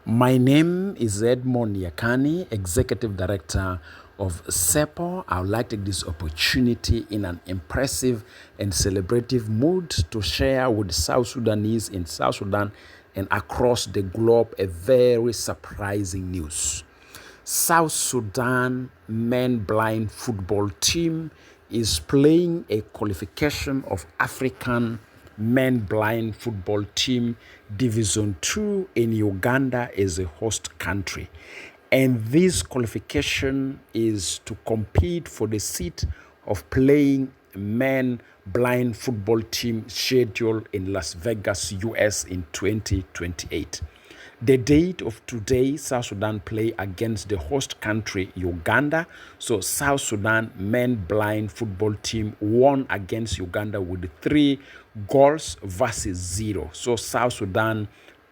My name is Edmond Yakani, Executive Director of SEPO. I would like to take this opportunity in an impressive and celebrative mood to share with South Sudanese in South Sudan and across the globe a very surprising news. South Sudan men blind football team is playing a qualification of African men blind football team Division 2 in Uganda as a host country. And this qualification is to compete for the seat of playing men blind football team scheduled in Las Vegas, US in 2028. The date of today, South Sudan play against the host country, Uganda. So South Sudan men blind football team won against Uganda with 3 goals versus 0. So South Sudan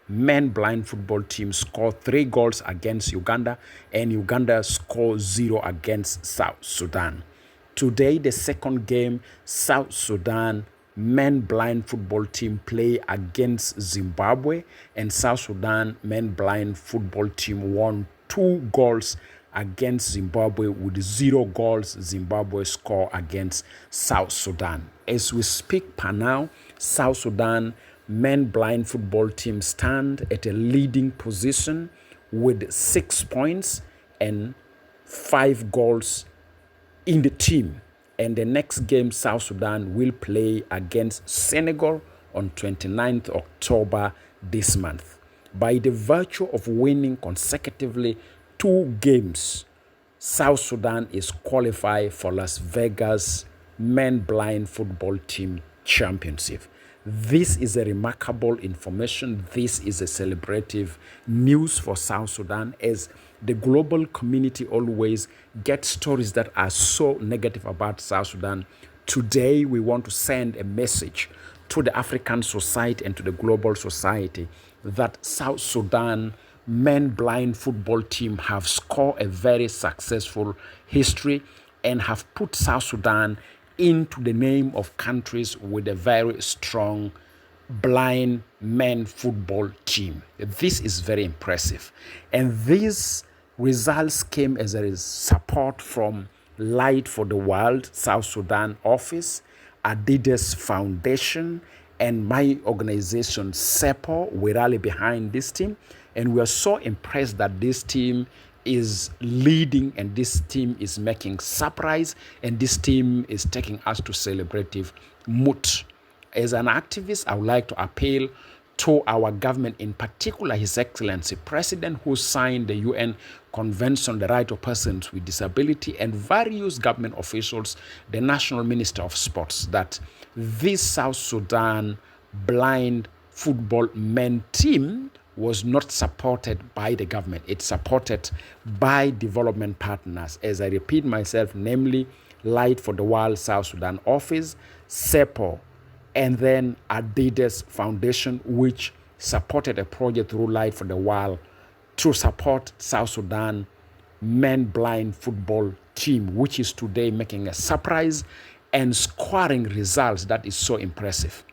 men blind football team scored 3 goals against Uganda, and Uganda scored 0 against South Sudan. Today, the second game, South Sudan men blind football team play against Zimbabwe, and South Sudan men blind football team won 2 goals against Zimbabwe with 0 goals Zimbabwe score against South Sudan. As we speak per now, South Sudan men blind football team stand at a leading position with 6 points and 5 goals in the team. And the next game, South Sudan will play against Senegal on 29th October this month. By the virtue of winning consecutively 2 games, South Sudan is qualified for Las Vegas men blind football team championship. This is a remarkable information. This is a celebrative news for South Sudan, as the global community always gets stories that are so negative about South Sudan. Today, we want to send a message to the African society and to the global society that South Sudan men blind football team have scored a very successful history and have put South Sudan into the name of countries with a very strong blind men football team. This is very impressive. And these results came as a support from Light for the World South Sudan office, Adidas Foundation, and my organization, SEPO. We rally behind this team. And we are so impressed that this team is leading, and this team is making surprise, and this team is taking us to celebrative mood. As an activist, I would like to appeal to our government, in particular His Excellency President, who signed the UN Convention on the Right of Persons with Disability, and various government officials, the National Minister of Sports, that this South Sudan blind football men team was not supported by the government. It's supported by development partners. As I repeat myself, namely Light for the World South Sudan office, SEPO, and then Adidas Foundation, which supported a project through Light for the World to support South Sudan men blind football team, which is today making a surprise and scoring results that is so impressive.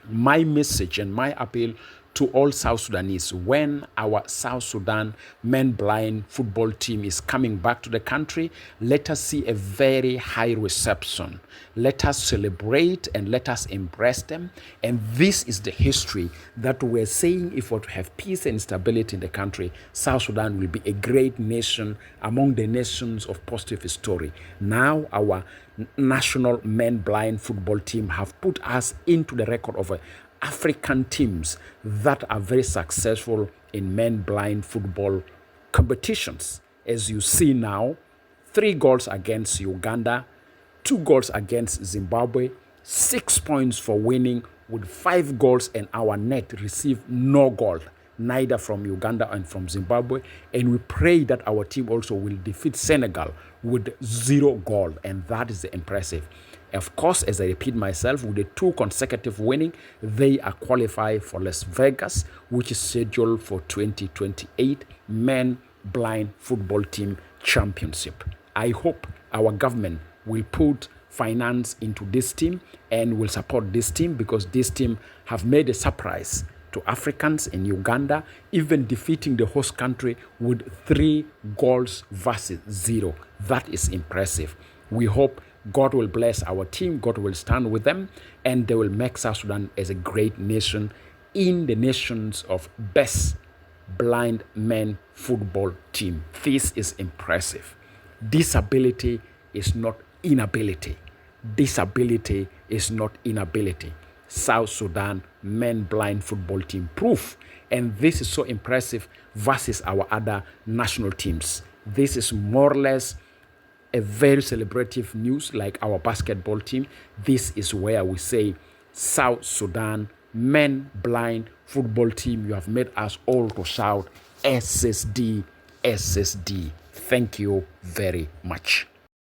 My message and my appeal to all South Sudanese, when our South Sudan men blind football team is coming back to the country, let us see a very high reception. Let us celebrate and let us embrace them. And this is the history that we're saying, if we're to have peace and stability in the country, South Sudan will be a great nation among the nations of positive story. Now our national men blind football team have put us into the record of African teams that are very successful in men blind football competitions. As you see now, 3 goals against Uganda, 2 goals against Zimbabwe, 6 points for winning, with 5 goals, and our net received no goal, neither from Uganda and from Zimbabwe. And we pray that our team also will defeat Senegal with 0 goal, and that is impressive. Of course, as I repeat myself, with the 2 consecutive winning, they are qualified for Las Vegas, which is scheduled for 2028 men blind football team championship. I hope our government will put finance into this team and will support this team, because this team have made a surprise to to Africans in Uganda, even defeating the host country with 3 goals versus 0. That is impressive. We hope God will bless our team, God will stand with them, and they will make South Sudan as a great nation in the nations of best blind men football team. This is impressive. Disability is not inability. Disability is not inability. South Sudan men blind football team proof. And this is so impressive versus our other national teams. This is more or less a very celebrative news like our basketball team. This is where we say, South Sudan men blind football team, you have made us all to shout SSD, SSD. Thank you very much.